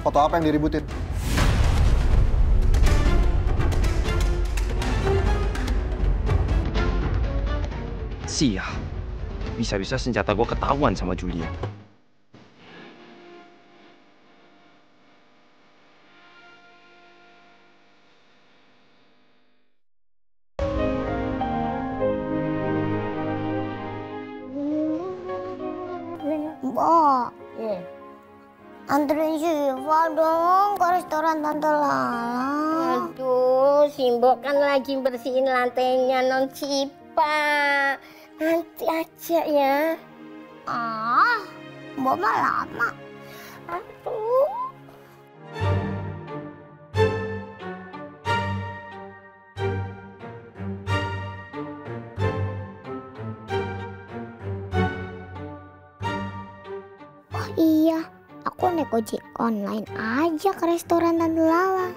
Foto apa yang diributin? Sial, bisa-bisa senjata gue ketahuan sama Julian. Mbak, anterin Syifa dong ke restoran Tante Lala. Aduh, si Mbok kan lagi bersihin lantainya non Cipa. Nanti aja ya. Mbak mah lama. Aduh. Oh iya, aku naik ojek online aja ke restoran Tante Lala.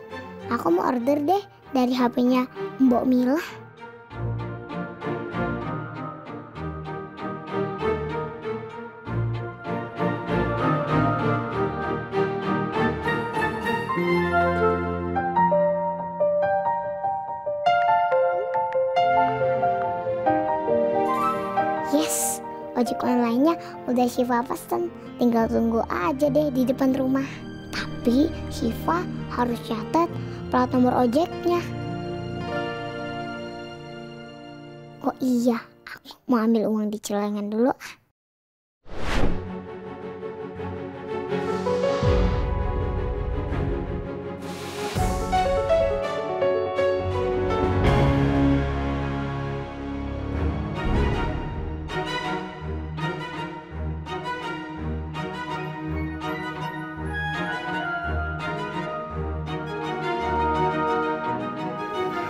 Aku mau order deh dari HP-nya Mbok Mila. Yes, ojek online-nya udah Syifa pesen. Tinggal tunggu aja deh di depan rumah. Tapi Syifa harus catat plat nomor ojeknya. Oh iya, aku mau ambil uang di celengan dulu.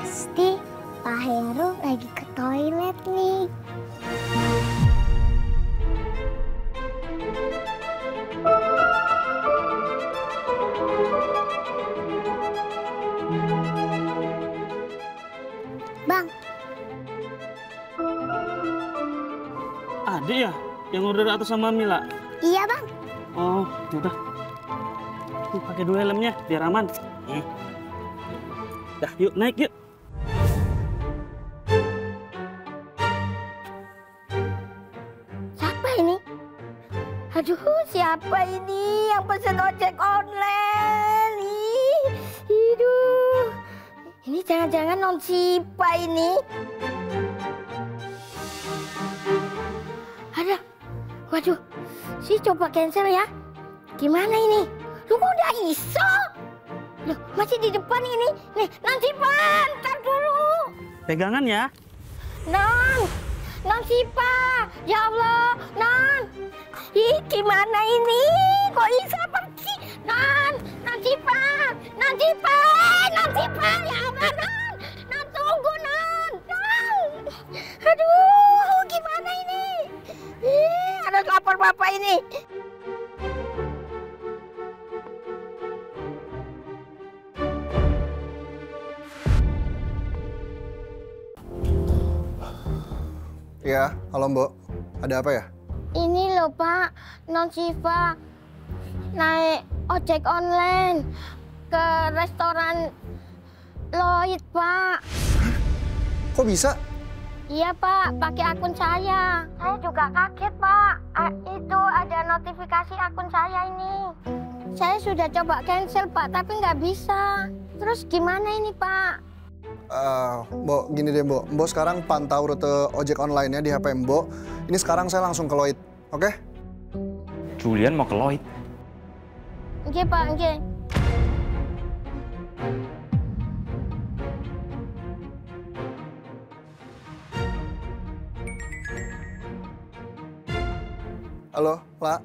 Pasti Pak Heru lagi ke toilet nih. Bang, Adik ya yang order atas sama Mila? iya bang. Oh, udah. Nih, pakai dulu helmnya biar aman. Dah, yuk naik yuk. Siapa ini? Aduh, siapa ini yang pesen ojek online? Hiduh. Ini jangan-jangan non Cipa ini. Ada. Waduh. Si coba cancel ya. Gimana ini? Lu kok udah iso? Loh, masih di depan ini. Nih, non Cipa, ntar dulu. Pegangan ya. Non Cipa, ya Allah, Non. Ih, gimana ini? Kok bisa pergi? Non Cipa, Non Cipa, ya Allah, Non tunggu, Non. Aduh, gimana ini? Ih, harus lapor bapak ini. Iya, halo Mbok. Ada apa ya? Ini loh Pak, Non Syifa naik ojek online ke restoran Lloyd Pak. Kok bisa? Iya Pak, pakai akun saya. Saya juga kaget Pak. Itu ada notifikasi akun saya ini. Saya sudah coba cancel Pak, tapi nggak bisa. Terus gimana ini Pak? Mbok, gini deh Mbok. Mbok sekarang pantau rute ojek online-nya di HP Mbok. Ini sekarang saya langsung ke Lloyd, oke? Julian mau ke Lloyd. Oke Pak, oke. Halo, La.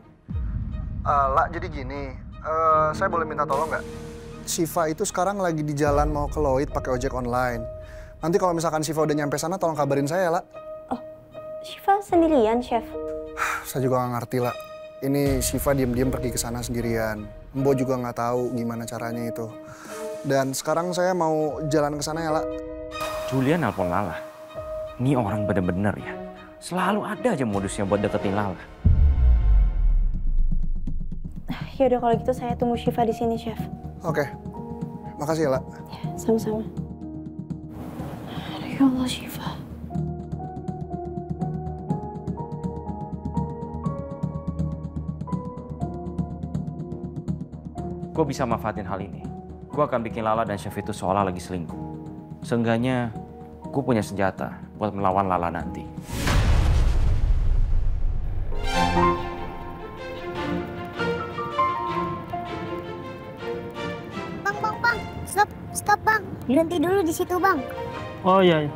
La, jadi gini. Saya boleh minta tolong nggak? Syifa itu sekarang lagi di jalan mau ke Lloyd pakai ojek online. Nanti kalau misalkan Syifa udah nyampe sana, tolong kabarin saya, La. Oh, Syifa sendirian, Chef? Saya juga nggak ngerti, La. Ini Syifa diem-diem pergi ke sana sendirian. Mbok juga nggak tahu gimana caranya itu. Dan sekarang saya mau jalan ke sana ya, La. Julian nelpon Lala. Ini orang bener-bener ya. Selalu ada aja modusnya buat deketin Lala. Ya udah kalau gitu saya tunggu Syifa di sini, Chef. Oke. Makasih ya, La. Ya, sama-sama. Ya Allah, Syifa. Gue bisa manfaatin hal ini. Gue akan bikin Lala dan Chef itu seolah lagi selingkuh. Seenggaknya gue punya senjata buat melawan Lala nanti. Bang. Stop, Bang. Berhenti dulu di situ, Bang. Oh iya.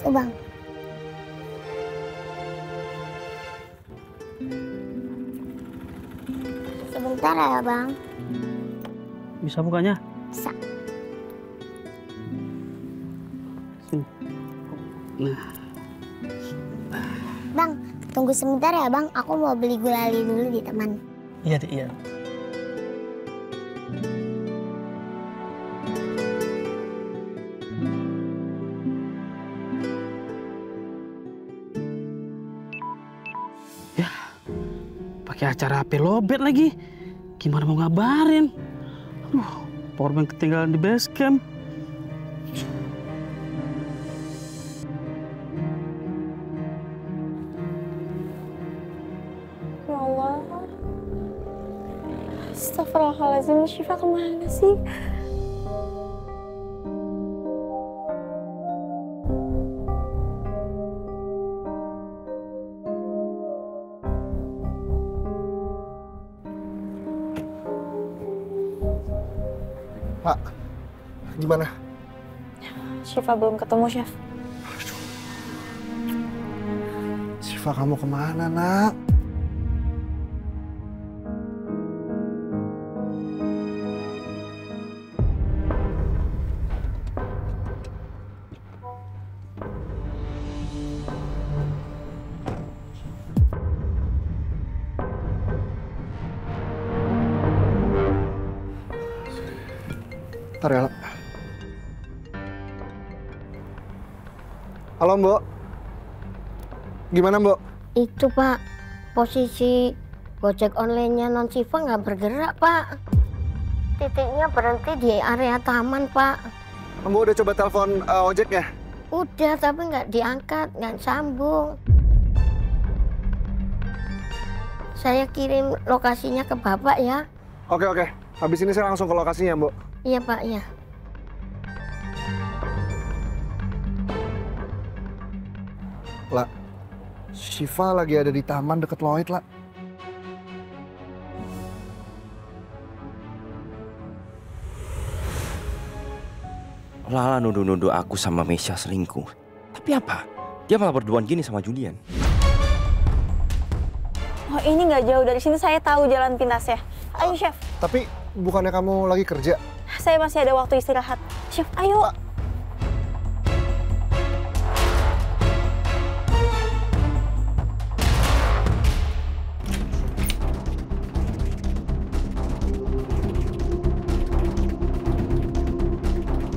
Bang. Sebentar ya, Bang. Bisa bukanya? Bisa. Sini. Nah. Bang, tunggu sebentar ya, Bang. Aku mau beli gulali dulu di teman. Iya, Dek, iya. Ya, pakai acara HP lobet lagi. Gimana mau ngabarin? Aduh, powerbank ketinggalan di base camp. Ya Allah. Astagfirullahaladzim, Syifa kemana sih? Pak, gimana? Syifa belum ketemu, Chef. Syifa, kamu kemana, Nak? Bentar ya, La. Halo, Mbok. Gimana, Mbok? Itu Pak, posisi Gojek online-nya Non Syifa nggak bergerak Pak. Titiknya berhenti di area taman Pak. Mbok udah coba telepon ojeknya? Udah, tapi nggak diangkat, nggak sambung. Saya kirim lokasinya ke Bapak ya. Oke. Habis ini saya langsung ke lokasinya, Mbok. Iya Pak, ya. La, Syifa lagi ada di taman deket Lloyd, La. Lala nuduh-nuduh aku sama Mesya selingkuh. Tapi apa? Dia malah berduaan gini sama Julian. Oh, ini nggak jauh dari sini. Saya tahu jalan pintasnya. Ayo, Chef. Tapi bukannya kamu lagi kerja? Saya masih ada waktu istirahat. Chef, ayo. Pak.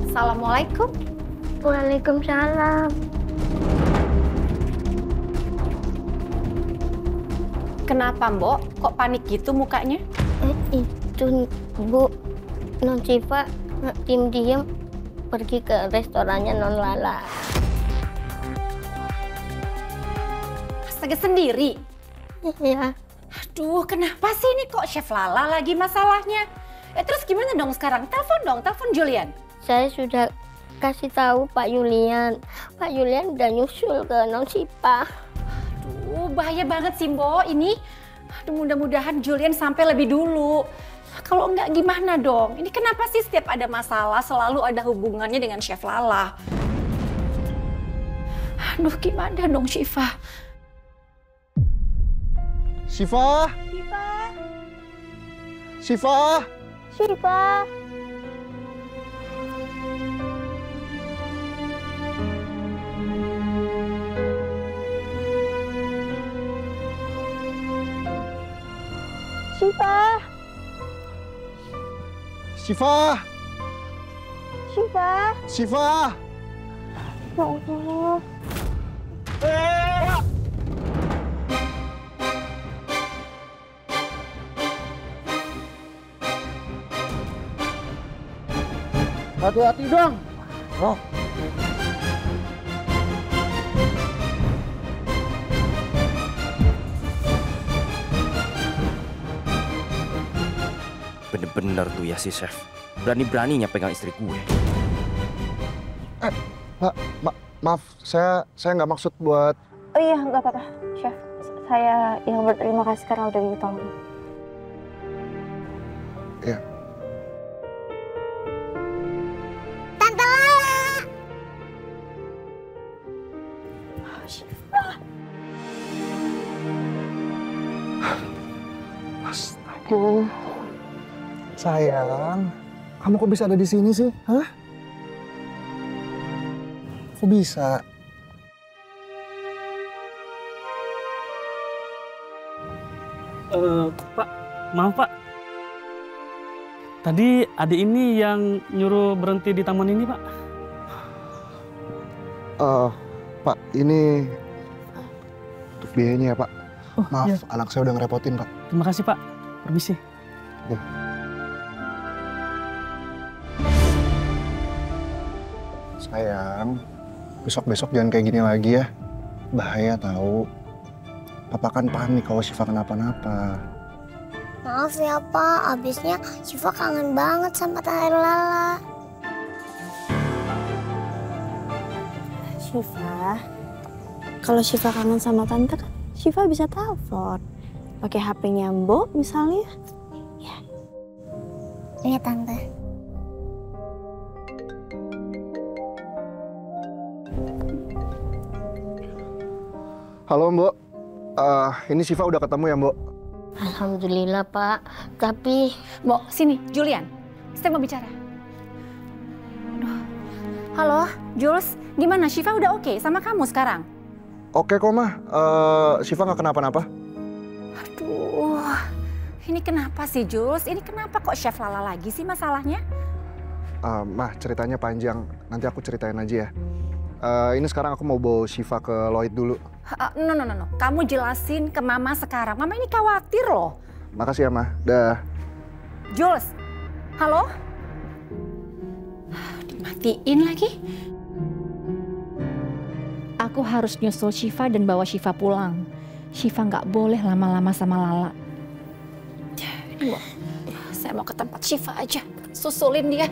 Assalamualaikum. Waalaikumsalam. Kenapa, Mbok? Kok panik gitu mukanya? Itu Bu, Non Syifa diam-diam pergi ke restorannya Non Lala. Astaga, sendiri? Iya. Aduh, kenapa sih ini kok Chef Lala lagi masalahnya? Terus gimana dong sekarang? Telepon Julian. Saya sudah kasih tahu Pak Julian. Pak Julian udah nyusul ke Non Syifa. Aduh, bahaya banget sih, Mbok ini. Aduh, mudah-mudahan Julian sampai lebih dulu. Kalau enggak gimana dong? Ini kenapa sih setiap ada masalah selalu ada hubungannya dengan Chef Lala? Aduh, gimana dong Syifa? Syifa? Syifa? Syifa. Syifa. Syifa? Syifa. Syifa? Ya Allah. Hati-hati dong. Oh. Bener-bener tuh ya si chef. Berani-beraninya pegang istri gue. Maaf, saya nggak maksud buat... Oh iya, nggak apa-apa, Chef. Saya yang berterima kasih karena udah ditolong. Ya. Tante Lala. Astaga. Sayang, kamu kok bisa ada di sini sih? Hah? Kok bisa? Pak, maaf Pak. Tadi adik ini yang nyuruh berhenti di taman ini, Pak. Pak, ini untuk biayanya ya, Pak. Oh, Maaf, iya. anak saya udah ngerepotin, Pak. Terima kasih, Pak. Permisi. Ya. Sayang, besok-besok jangan kayak gini lagi ya. Bahaya tahu. Papa kan panik kalau Syifa kenapa-napa. Maaf ya Pak, abisnya Syifa kangen banget sama Tante Lala. Syifa, kalau Syifa kangen sama tante kan Syifa bisa telepon. Pakai HP-nya Mbok misalnya. Ya. Iya Tante. Halo, Mbok. Ini Syifa udah ketemu ya, Mbok? Alhamdulillah Pak, tapi... Mbok, sini, Julian. Saya mau bicara. Aduh. Halo, Jules. Gimana, Syifa udah oke sama kamu sekarang? Oke kok, Mah. Syifa nggak kenapa-napa. Aduh, ini kenapa sih, Jules? Ini kenapa kok Chef Lala lagi sih masalahnya? Mah, ceritanya panjang. Nanti aku ceritain aja ya. Ini sekarang aku mau bawa Syifa ke Lloyd dulu. No. Kamu jelasin ke Mama sekarang. Mama ini khawatir loh. Makasih ya, Mah. Dah. Jules, halo? Dimatiin lagi. Aku harus nyusul Syifa dan bawa Syifa pulang. Syifa nggak boleh lama-lama sama Lala. Ini saya mau ke tempat Syifa aja. Susulin dia.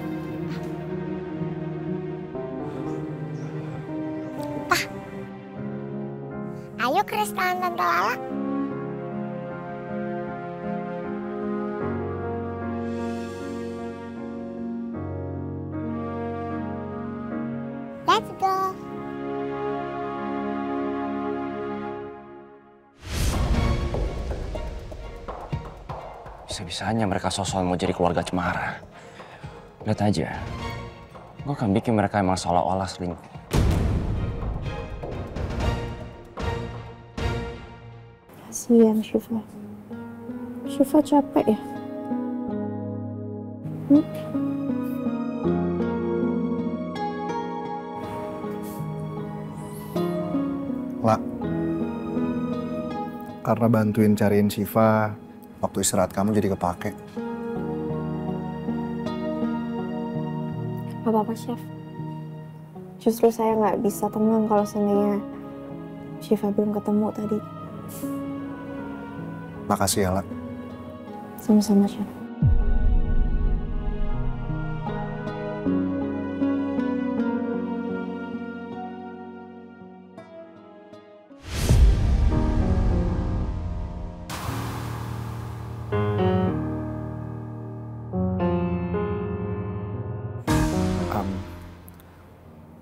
Ayo ke restoran Tante Lala. Let's go. Bisa-bisanya mereka sosok mau jadi keluarga cemara. Lihat aja. Gue akan bikin mereka emang seolah-olah selingkuh. Kasihan Syifa. Syifa capek ya? Lah, karena bantuin cariin Syifa, waktu istirahat kamu jadi kepake. Gak apa-apa, Chef. Justru saya nggak bisa tenang kalau seandainya Syifa belum ketemu tadi. Makasih ya, Lah. Sama-sama, Chef.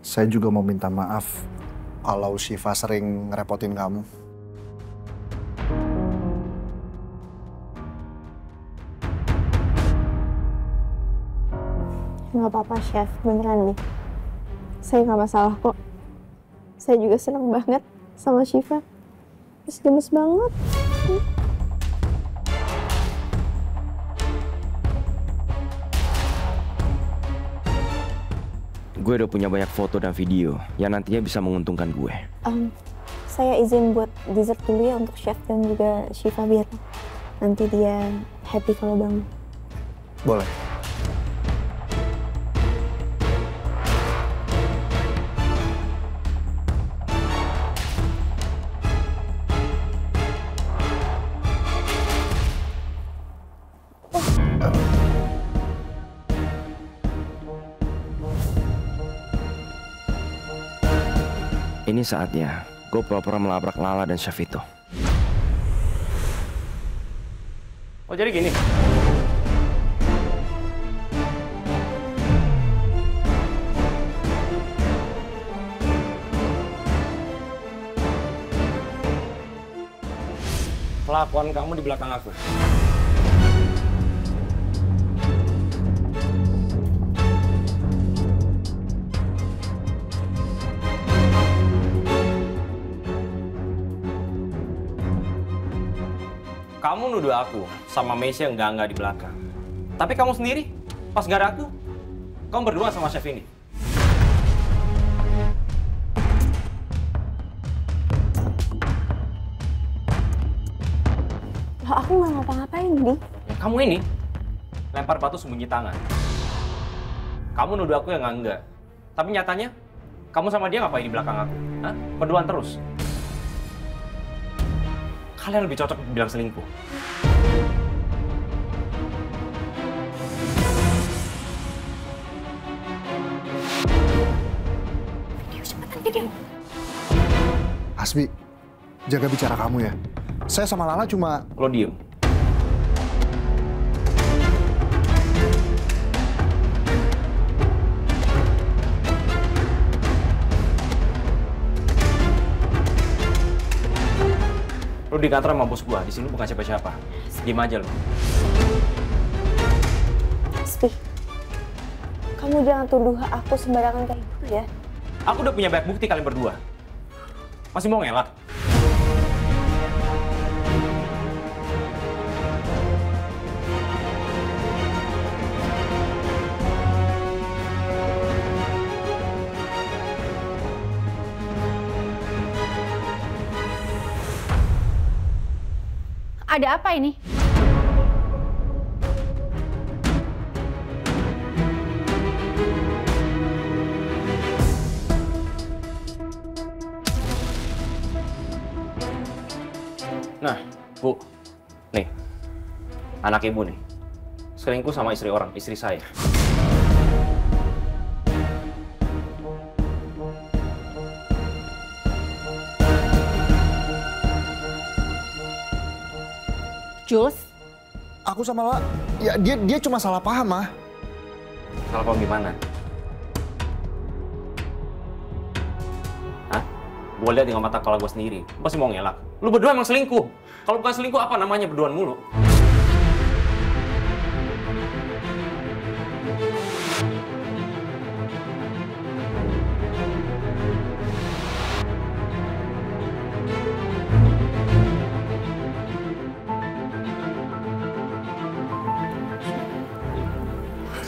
Saya juga mau minta maaf kalau Syifa sering ngerepotin kamu. Nggak apa-apa, Chef. Beneran nih. Saya nggak masalah kok. Saya juga senang banget sama Syifa. Terus gemes banget. Gue udah punya banyak foto dan video yang nantinya bisa menguntungkan gue. Saya izin buat dessert dulu ya untuk Chef dan juga Syifa biar nanti dia happy kalau bangun. Boleh. saatnya gue pura-pura melabrak Lala dan Chef itu. Oh jadi gini? Kelakuan kamu di belakang aku. Kamu nuduh aku sama Meisha enggak di belakang. Tapi kamu sendiri, pas gak ada aku, kamu berdua sama chef ini. Loh, aku nggak ngapa-ngapain, Di. Ya, kamu ini lempar batu sembunyi tangan. Kamu nuduh aku yang enggak. Tapi nyatanya, kamu sama dia ngapain di belakang aku? Hah? Berduaan terus. Kalian lebih cocok bilang selingkuh. Hasbi, jaga bicara kamu ya. Saya sama Lala cuma... Lo diem. Lo di kantor sama bos gua, di sini bukan siapa-siapa. Diem aja lo. Hasbi, kamu jangan tuduh aku sembarangan kayak gitu ya. Aku udah punya banyak bukti kalian berdua. Masih mau ngelak? Ada apa ini? Nah, Bu. Nih. Anak ibu nih. Selingkuh sama istri saya. Jules? Aku sama Lala, ya dia cuma salah paham, Mah. Salah paham gimana? Hah? Gue lihat dengan mata kepala gue sendiri. Pasti mau ngelak. Lu berdua emang selingkuh. Kalau bukan selingkuh, apa namanya berduaan mulu?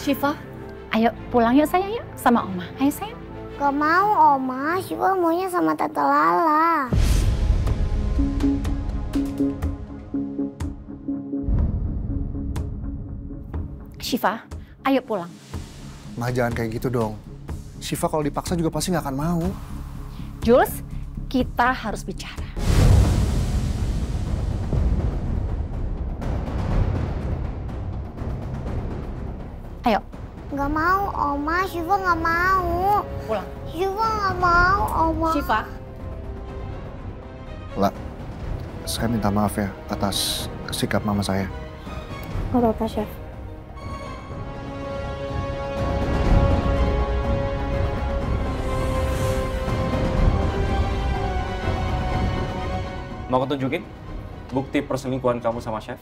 Syifa, ayo pulang yuk sayang yuk sama Oma. Ayo sayang. Gak mau, Oma. Syifa maunya sama Tante Lala. Syifa, ayo pulang. Mah jangan kayak gitu dong. Syifa kalau dipaksa juga pasti nggak akan mau. Jules, kita harus bicara. Ayo. Gak mau, Oma. Syifa gak mau. Pulang. Syifa gak mau, Oma. Syifa. Lah, saya minta maaf ya atas sikap mama saya. Gak apa-apa, Chef. Mau aku tunjukin bukti perselingkuhan kamu sama chef?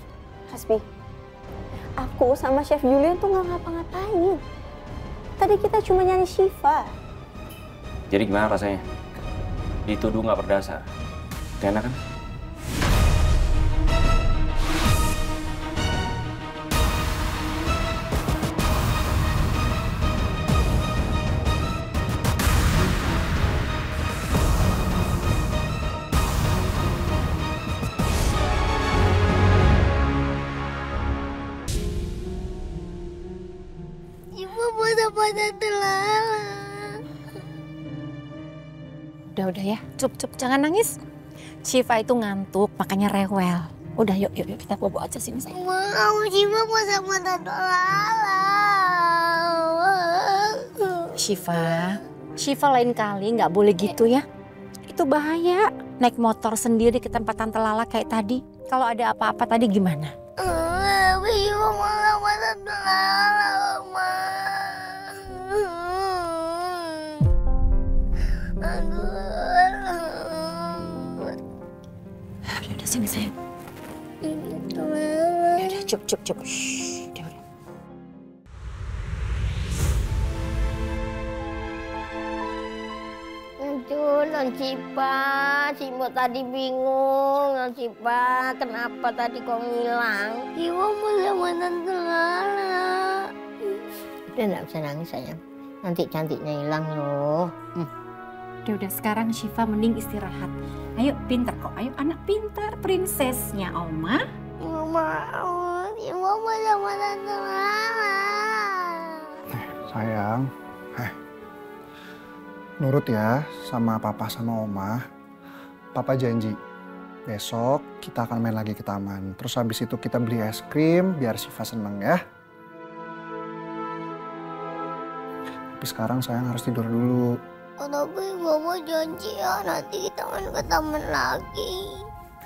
Hasbi, aku sama Chef Julian tuh nggak ngapa-ngapain. Tadi kita cuma nyari Syifa. Jadi gimana rasanya? Dituduh nggak berdasar. Gak enak kan? Syifa mau sama Tante Lala. Udah ya, cup jangan nangis. Syifa itu ngantuk, makanya rewel. Udah yuk kita bobo aja sini sayang. Mau, Syifa mau sama Tante Lala. Syifa lain kali nggak boleh gitu ya. Itu bahaya. Naik motor sendiri ke tempat Tante Lala kayak tadi. Kalau ada apa-apa tadi gimana? Siva malah sama Tante Lala, Oma. Udah sini sayang. Udah, cup. Shh, udah. Aduh, Non Siva, Simbo tadi bingung. Non Siva, kenapa tadi kok ngilang? Siva mau sama Tante Lala. Udah nggak usah nangis sayang. Nanti cantiknya hilang loh. Udah, sekarang Siva mending istirahat. Ayo, pintar kok. Ayo, anak pintar, prinsesnya Oma. Siva mau sama Tante Lala. Sayang, nurut ya sama papa sama oma. Papa janji, besok kita akan main lagi ke taman. Terus habis itu kita beli es krim biar Siva seneng ya. Tapi sekarang sayang harus tidur dulu. Tapi Mama janji ya nanti kita main ke taman lagi.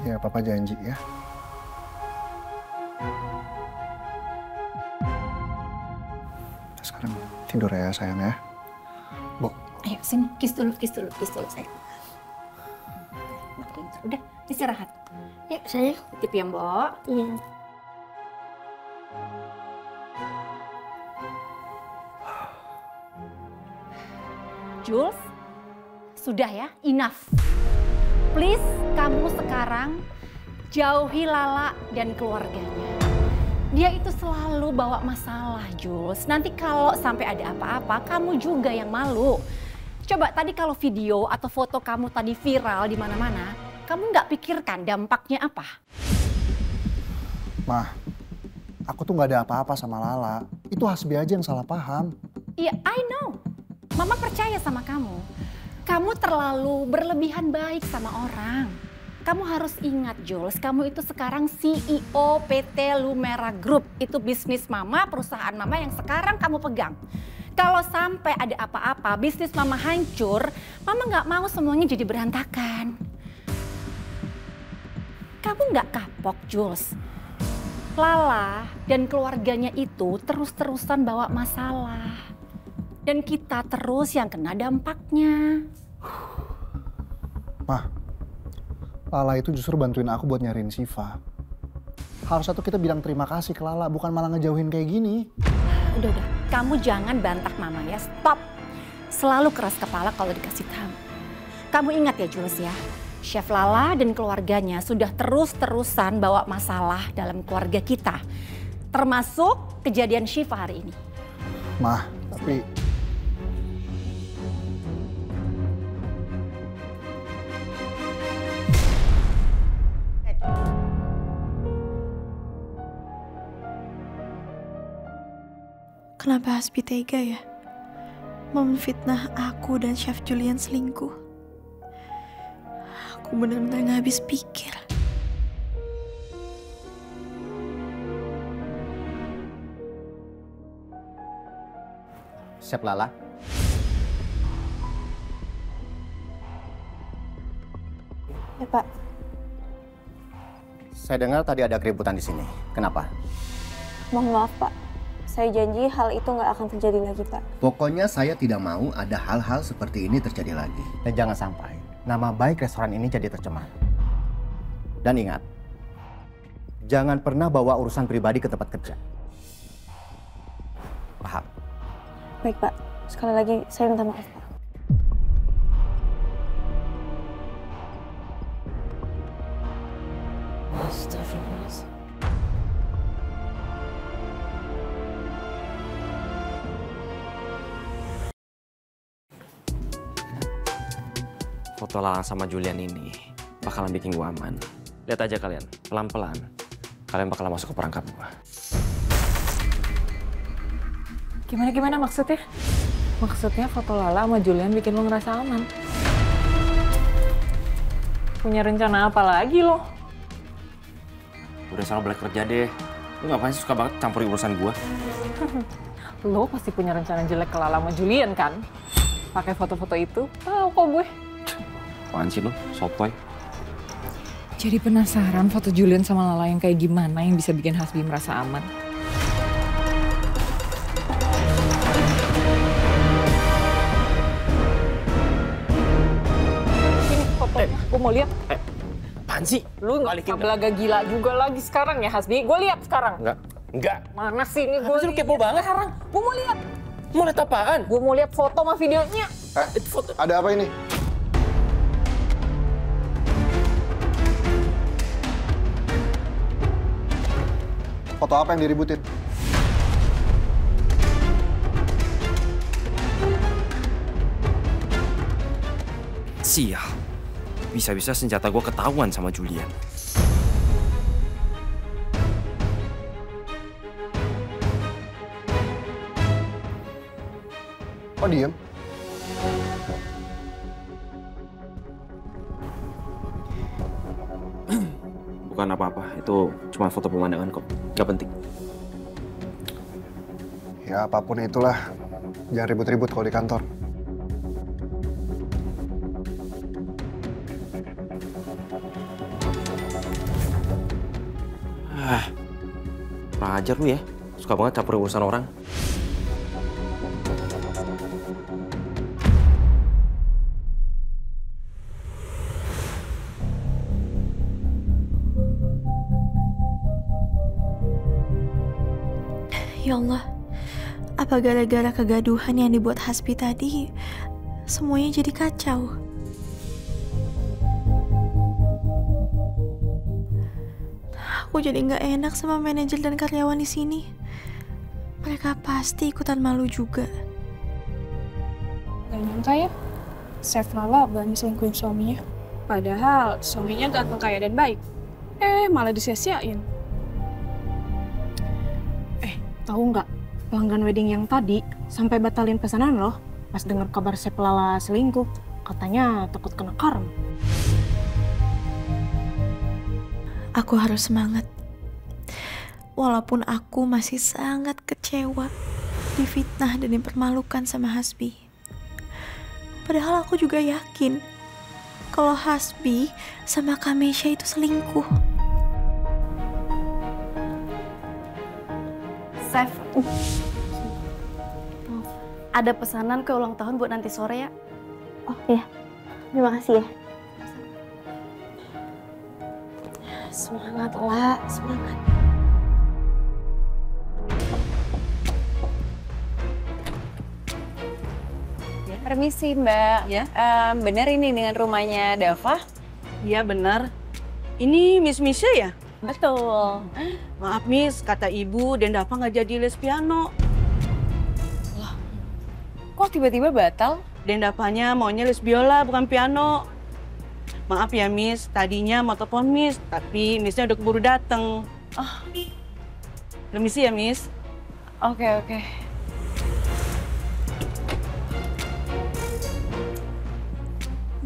Ya, papa janji ya. Sekarang tidur ya sayang ya. Bo. Ayo, sini. Kiss dulu sayang. Udah, istirahat. Yuk, sayang. Titip ya, Mbok. Iya. Jules, sudah ya, enough. Please, kamu sekarang jauhi Lala dan keluarganya. Dia itu selalu bawa masalah, Jules. Nanti kalau sampai ada apa-apa, kamu juga yang malu. Coba tadi kalau video atau foto kamu tadi viral di mana-mana, kamu nggak pikirkan dampaknya apa? Mah, aku tuh nggak ada apa-apa sama Lala. Itu Hasbi aja yang salah paham. Iya, I know. Mama percaya sama kamu. Kamu terlalu berlebihan baik sama orang. Kamu harus ingat, Jules, kamu itu sekarang CEO PT Lumera Group. Itu bisnis Mama, perusahaan Mama yang sekarang kamu pegang. Kalau sampai ada apa-apa, bisnis Mama hancur, Mama nggak mau semuanya jadi berantakan. Kamu nggak kapok, Jules. Lala dan keluarganya itu terus-terusan bawa masalah. Dan kita terus yang kena dampaknya. Mah, Lala itu justru bantuin aku buat nyariin Siva. Harusnya tuh kita bilang terima kasih ke Lala, bukan malah ngejauhin kayak gini. Udah. Kamu jangan bantah Mama ya, stop. Selalu keras kepala kalau dikasih tahu. Kamu ingat ya, Jules ya. Chef Lala dan keluarganya sudah terus-terusan bawa masalah dalam keluarga kita. Termasuk kejadian Siva hari ini. Mah, tapi... Kenapa Hasbi tega ya? Memfitnah aku dan Chef Julian selingkuh. Aku benar-benar gak habis pikir. Chef Lala. Ya, Pak. Saya dengar tadi ada keributan di sini. Kenapa? Mohon maaf, Pak. Saya janji hal itu nggak akan terjadi lagi, Pak. Pokoknya saya tidak mau ada hal-hal seperti ini terjadi lagi. Dan jangan sampai nama baik restoran ini jadi tercemar. Dan ingat, jangan pernah bawa urusan pribadi ke tempat kerja. Paham? Baik, Pak. Sekali lagi saya minta maaf, Pak. Astagfirullah. Foto Lala sama Julian ini bakalan bikin gua aman. Lihat aja kalian, pelan-pelan. Kalian bakalan masuk ke perangkap gua. Gimana maksudnya? Maksudnya foto Lala sama Julian bikin lo ngerasa aman? Punya rencana apa lagi lo? Udah sana balik kerja deh. Lu ngapain sih suka banget campuri urusan gua? Lo pasti punya rencana jelek ke Lala sama Julian kan? Pakai foto-foto itu? Tahu kok gue. Apaan sih lu, sotoy? Jadi penasaran foto Julian sama Lala yang kayak gimana yang bisa bikin Hasbi merasa aman? Ini fotonya, gue mau lihat. Apaan sih? Lu nggak belaga gila juga lagi sekarang ya Hasbi? Gue lihat sekarang. Enggak. Mana sih ini gue? Lu kepo banget. Sekarang, gue mau lihat. Mau lihat apaan? Gue mau lihat foto sama videonya. Ada apa ini? Foto apa yang diributin? Sial. Bisa-bisa senjata gue ketahuan sama Julian. Kok diem? Bukan apa-apa, itu cuma foto pemandangan kok. Gak penting. Ya apapun itulah, jangan ribut-ribut kalau di kantor. Kurang ajar lu ya, suka banget campur urusan orang. Ya Allah, apa gara-gara kegaduhan yang dibuat Hasbi tadi, semuanya jadi kacau? Aku jadi nggak enak sama manajer dan karyawan di sini. Mereka pasti ikutan malu juga. Gak nyangka ya, Chef Lala berani selingkuhin suaminya. Padahal suaminya ganteng, kaya, dan baik. Malah disia-siain. Tahu nggak, pelanggan wedding yang tadi sampai batalin pesanan loh pas dengar kabar Chef Lala selingkuh. Katanya takut kena karma. Aku harus semangat. Walaupun aku masih sangat kecewa, difitnah dan dipermalukan sama Hasbi. Padahal aku juga yakin kalau Hasbi sama Kamesha itu selingkuh. Chef, ada pesanan ke ulang tahun buat nanti sore ya? Oh iya, terima kasih ya. Semangat lah, semangat. Permisi Mbak, ya? Bener ini dengan rumahnya Dava? Iya benar. Ini Miss Misha ya? Betul. Maaf Miss, kata ibu dan Dava nggak jadi les piano. Loh, kok tiba-tiba batal? Dan Davanya maunya les biola bukan piano. Maaf ya Miss, tadinya mau telepon Miss, tapi Missnya udah keburu dateng. Oh. Permisi ya Miss. Oke.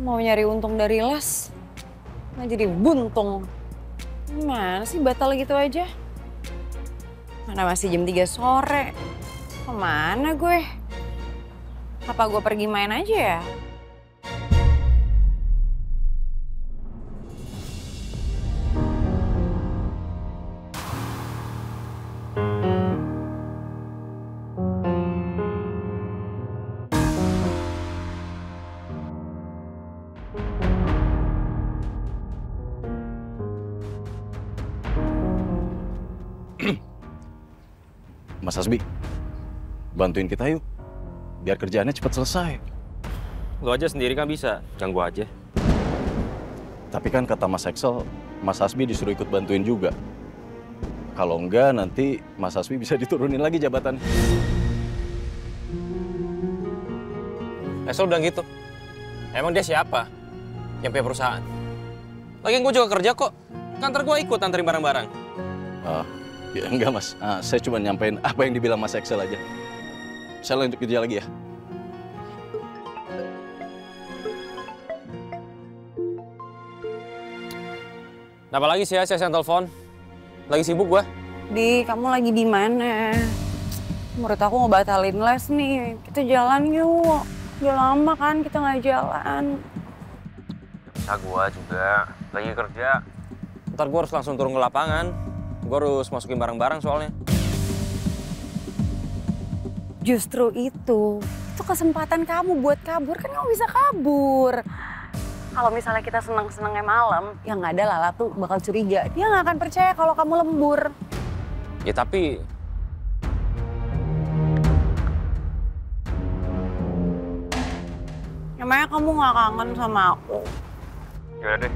Mau nyari untung dari les, nggak jadi buntung. Gimana sih batal gitu aja? Mana masih jam 3 sore. Kemana gue? Apa gue pergi main aja ya? Mas Hasbi, bantuin kita yuk, biar kerjaannya cepat selesai. Lo aja sendiri kan bisa, jangan gua aja. Tapi kan kata Mas Excel, Mas Hasbi disuruh ikut bantuin juga. Kalau enggak, nanti Mas Hasbi bisa diturunin lagi jabatannya. Excel bilang gitu. Emang dia siapa? Yang punya perusahaan? Lagian gua juga kerja kok. Kantor gua ikut anterin barang-barang. Ya enggak Mas, saya cuma nyampein apa yang dibilang Mas Excel aja. Saya lanjut kerja lagi ya. Kenapa lagi sih ya saya telepon? Lagi sibuk gua. Di, kamu lagi di mana? Menurut aku mau batalin les nih. Kita jalan yuk. Udah lama kan kita nggak jalan. Bisa gua juga, lagi kerja. Ntar gua harus langsung turun ke lapangan. Gua harus masukin barang-barang soalnya. Justru itu kesempatan kamu buat kabur, kan kamu bisa kabur. Kalau misalnya kita senang-senangnya malam, yang nggak ada Lala tuh bakal curiga. Dia nggak akan percaya kalau kamu lembur. Ya tapi... Emangnya kamu nggak kangen sama aku? Yaudah deh,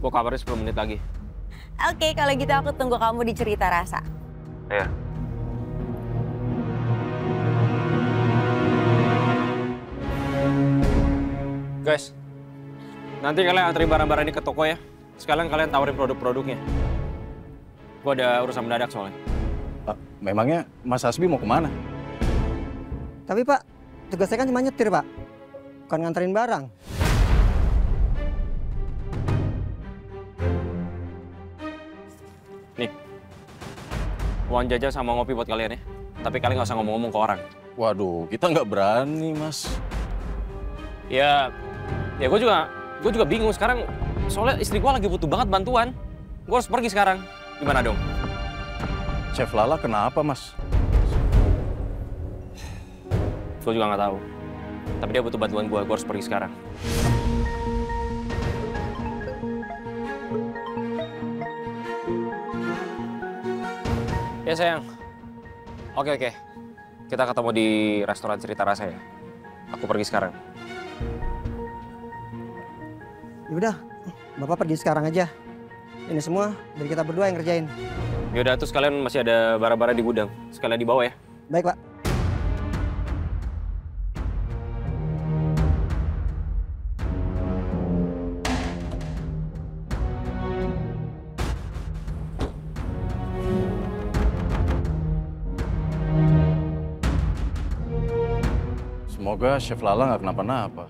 gua kabarin 10 menit lagi. Oke, kalau gitu aku tunggu kamu di Cerita Rasa. Iya. Guys, nanti kalian anterin barang-barang ini ke toko ya. Sekalian kalian tawarin produk-produknya. Gua ada urusan mendadak soalnya. Memangnya Mas Hasbi mau kemana? Tapi Pak, tugas saya kan cuma nyetir Pak, bukan nganterin barang. Nih, uang jajan sama ngopi buat kalian ya. Tapi kalian nggak usah ngomong-ngomong ke orang. Waduh, kita nggak berani, Mas. Ya gue juga bingung sekarang. Soalnya istri gue lagi butuh banget bantuan. Gue harus pergi sekarang. Gimana dong? Chef Lala kenapa, Mas? Gue juga nggak tahu. Tapi dia butuh bantuan gue harus pergi sekarang. Ya sayang. Oke. Kita ketemu di restoran Cerita Rasa ya. Aku pergi sekarang. Yaudah, Bapak pergi sekarang aja. Ini semua dari kita berdua yang ngerjain. Yaudah, terus kalian masih ada barang-barang di gudang. Sekalian dibawa ya. Baik, Pak. Semoga Chef Lala nggak kenapa-napa.